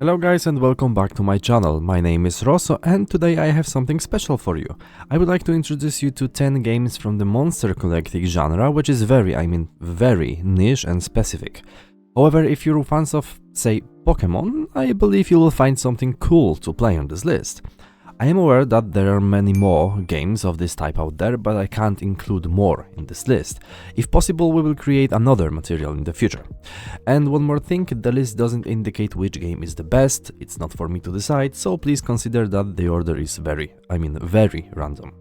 Hello guys and welcome back to my channel. My name is Rosso and today I have something special for you. I would like to introduce you to 10 games from the monster collecting genre, which is very niche and specific. However, if you're fans of, say, Pokemon, I believe you will find something cool to play on this list. I am aware that there are many more games of this type out there, but I can't include more in this list. If possible, we will create another material in the future. And one more thing, the list doesn't indicate which game is the best, it's not for me to decide, so please consider that the order is very random.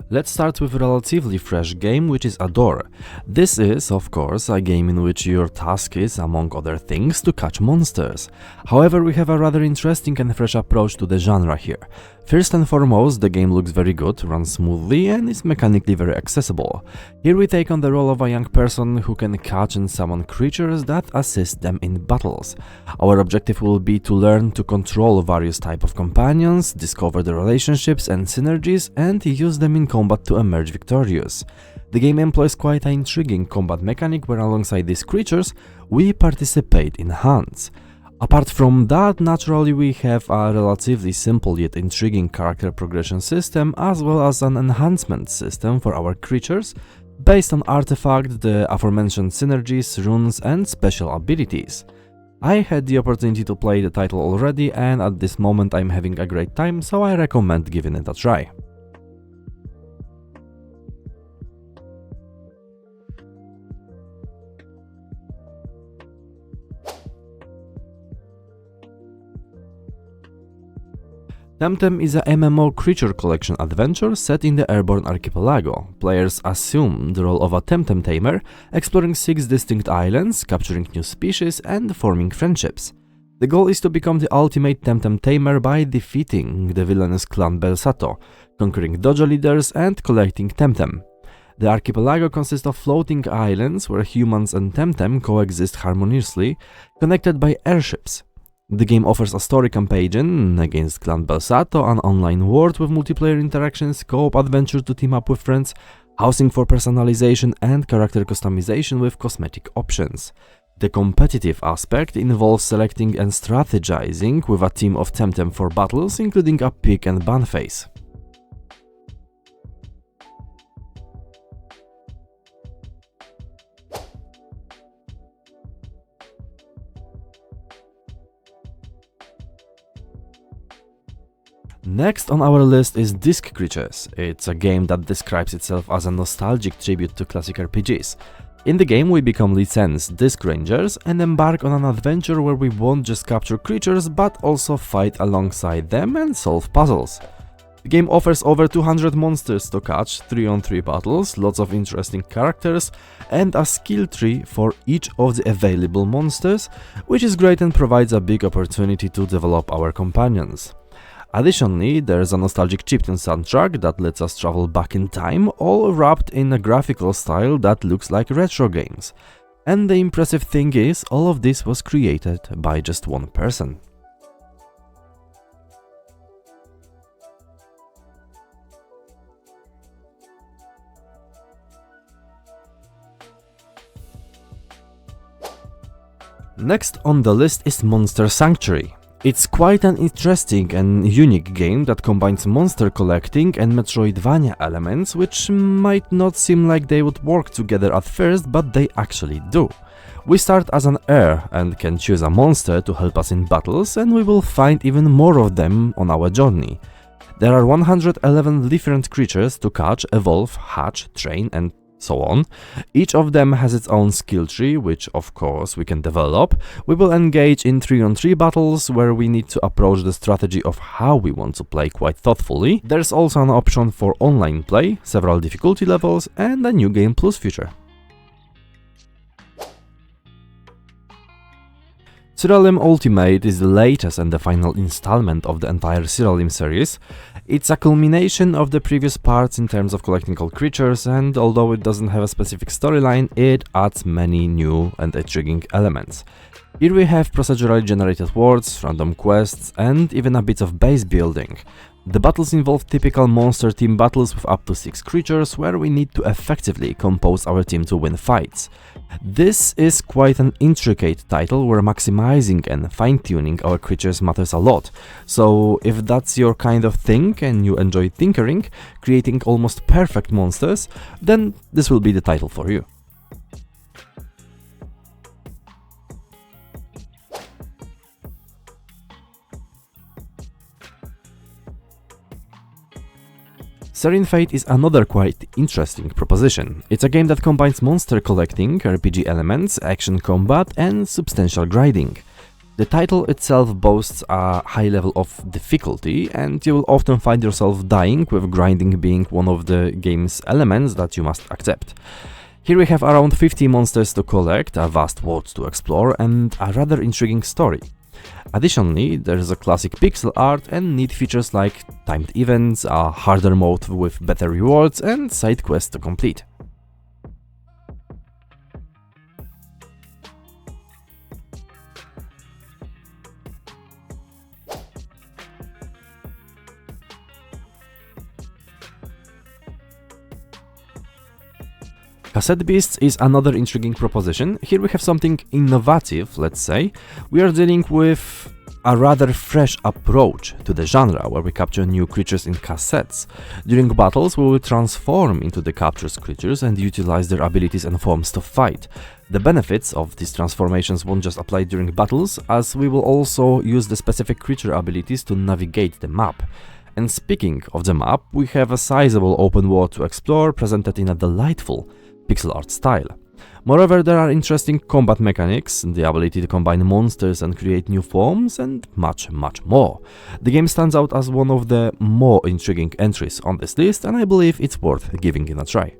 Let's start with a relatively fresh game, which is Adore. This is, of course, a game in which your task is, among other things, to catch monsters. However, we have a rather interesting and fresh approach to the genre here. First and foremost, the game looks very good, runs smoothly, and is mechanically very accessible. Here we take on the role of a young person who can catch and summon creatures that assist them in battles. Our objective will be to learn to control various types of companions, discover the relationships and synergies, and use them in combat to emerge victorious. The game employs quite an intriguing combat mechanic where alongside these creatures, we participate in hunts. Apart from that, naturally we have a relatively simple yet intriguing character progression system as well as an enhancement system for our creatures based on artifacts, the aforementioned synergies, runes and special abilities. I had the opportunity to play the title already and at this moment I'm having a great time, so I recommend giving it a try. TEMTEM is a MMO creature collection adventure set in the Airborne Archipelago. Players assume the role of a TEMTEM tamer, exploring 6 distinct islands, capturing new species and forming friendships. The goal is to become the ultimate TEMTEM tamer by defeating the villainous clan Belsato, conquering dojo leaders and collecting TEMTEM. The archipelago consists of floating islands where humans and TEMTEM coexist harmoniously, connected by airships. The game offers a story campaign against Clan Belsato, an online world with multiplayer interactions, co-op adventure to team up with friends, housing for personalization and character customization with cosmetic options. The competitive aspect involves selecting and strategizing with a team of TEMTEM for battles, including a pick and ban phase. Next on our list is Disc Creatures. It's a game that describes itself as a nostalgic tribute to classic RPGs. In the game we become licensed Disc Rangers and embark on an adventure where we won't just capture creatures but also fight alongside them and solve puzzles. The game offers over 200 monsters to catch, 3-on-3 battles, lots of interesting characters and a skill tree for each of the available monsters, which is great and provides a big opportunity to develop our companions. Additionally, there's a nostalgic chiptune soundtrack that lets us travel back in time, all wrapped in a graphical style that looks like retro games. And the impressive thing is, all of this was created by just one person. Next on the list is Monster Sanctuary. It's quite an interesting and unique game that combines monster collecting and Metroidvania elements, which might not seem like they would work together at first, but they actually do. We start as an heir and can choose a monster to help us in battles, and we will find even more of them on our journey. There are 111 different creatures to catch, evolve, hatch, train and so on. Each of them has its own skill tree, which of course we can develop. We will engage in 3-on-3 battles where we need to approach the strategy of how we want to play quite thoughtfully. There's also an option for online play, several difficulty levels and a new game plus feature. Siralim Ultimate is the latest and the final installment of the entire Siralim series. It's a culmination of the previous parts in terms of collecting all creatures, and although it doesn't have a specific storyline, it adds many new and intriguing elements. Here we have procedurally generated worlds, random quests, and even a bit of base building. The battles involve typical monster team battles with up to 6 creatures, where we need to effectively compose our team to win fights. This is quite an intricate title where maximizing and fine-tuning our creatures matters a lot, so if that's your kind of thing and you enjoy tinkering, creating almost perfect monsters, then this will be the title for you. Serin Fate is another quite interesting proposition. It's a game that combines monster collecting, RPG elements, action combat, and substantial grinding. The title itself boasts a high level of difficulty, and you will often find yourself dying, with grinding being one of the game's elements that you must accept. Here we have around 50 monsters to collect, a vast world to explore, and a rather intriguing story. Additionally, there is a classic pixel art and neat features like timed events, a harder mode with better rewards, and side quests to complete. Cassette Beasts is another intriguing proposition. Here we have something innovative, let's say. We are dealing with a rather fresh approach to the genre, where we capture new creatures in cassettes. During battles, we will transform into the captured creatures and utilize their abilities and forms to fight. The benefits of these transformations won't just apply during battles, as we will also use the specific creature abilities to navigate the map. And speaking of the map, we have a sizable open world to explore, presented in a delightful pixel art style. Moreover, there are interesting combat mechanics, the ability to combine monsters and create new forms, and much more. The game stands out as one of the more intriguing entries on this list, and I believe it's worth giving it a try.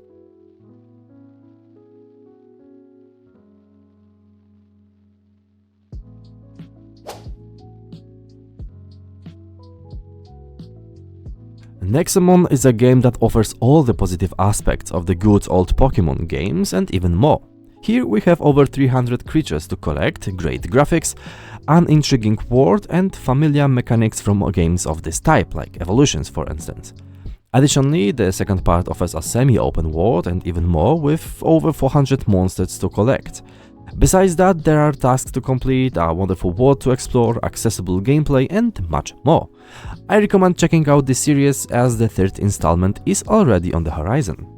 Nexomon is a game that offers all the positive aspects of the good old Pokemon games and even more. Here we have over 300 creatures to collect, great graphics, an intriguing world, and familiar mechanics from games of this type, like Evolutions for instance. Additionally, the second part offers a semi-open world and even more, with over 400 monsters to collect. Besides that, there are tasks to complete, a wonderful world to explore, accessible gameplay, and much more. I recommend checking out this series, as the third installment is already on the horizon.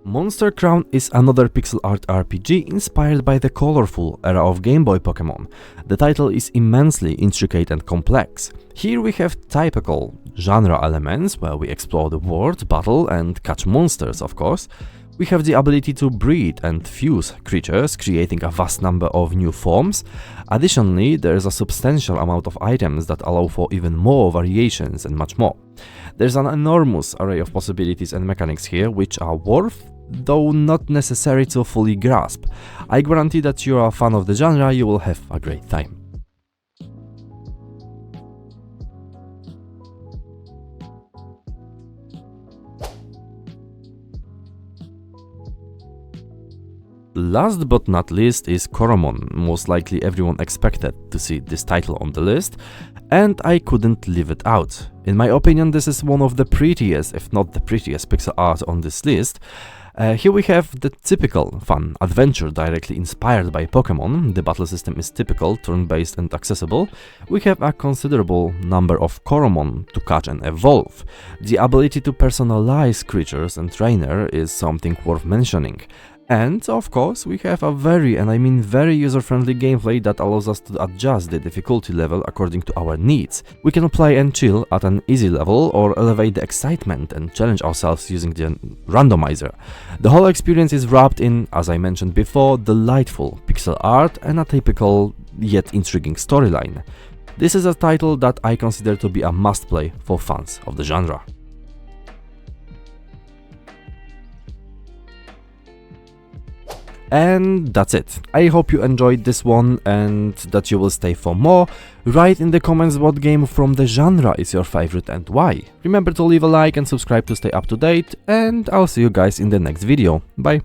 Monster Crown is another pixel art RPG inspired by the colorful era of Game Boy Pokemon. The title is immensely intricate and complex. Here we have typical genre elements, where we explore the world, battle, and catch monsters, of course. We have the ability to breed and fuse creatures, creating a vast number of new forms. Additionally, there is a substantial amount of items that allow for even more variations and much more. There's an enormous array of possibilities and mechanics here, which are worth, though not necessary to fully grasp. I guarantee that you are a fan of the genre, you will have a great time. Last but not least is COROMON. Most likely everyone expected to see this title on the list, and I couldn't leave it out. In my opinion, this is one of the prettiest, if not the prettiest, pixel art on this list. Here we have the typical fun adventure directly inspired by Pokemon. The battle system is typical, turn-based and accessible. We have a considerable number of COROMON to catch and evolve. The ability to personalize creatures and trainer is something worth mentioning. And, of course, we have a very, and I mean very user-friendly gameplay that allows us to adjust the difficulty level according to our needs. We can play and chill at an easy level, or elevate the excitement and challenge ourselves using the randomizer. The whole experience is wrapped in, as I mentioned before, delightful pixel art and a typical yet intriguing storyline. This is a title that I consider to be a must-play for fans of the genre. And that's it. I hope you enjoyed this one and that you will stay for more. Write in the comments what game from the genre is your favorite and why. Remember to leave a like and subscribe to stay up to date, and I'll see you guys in the next video. Bye!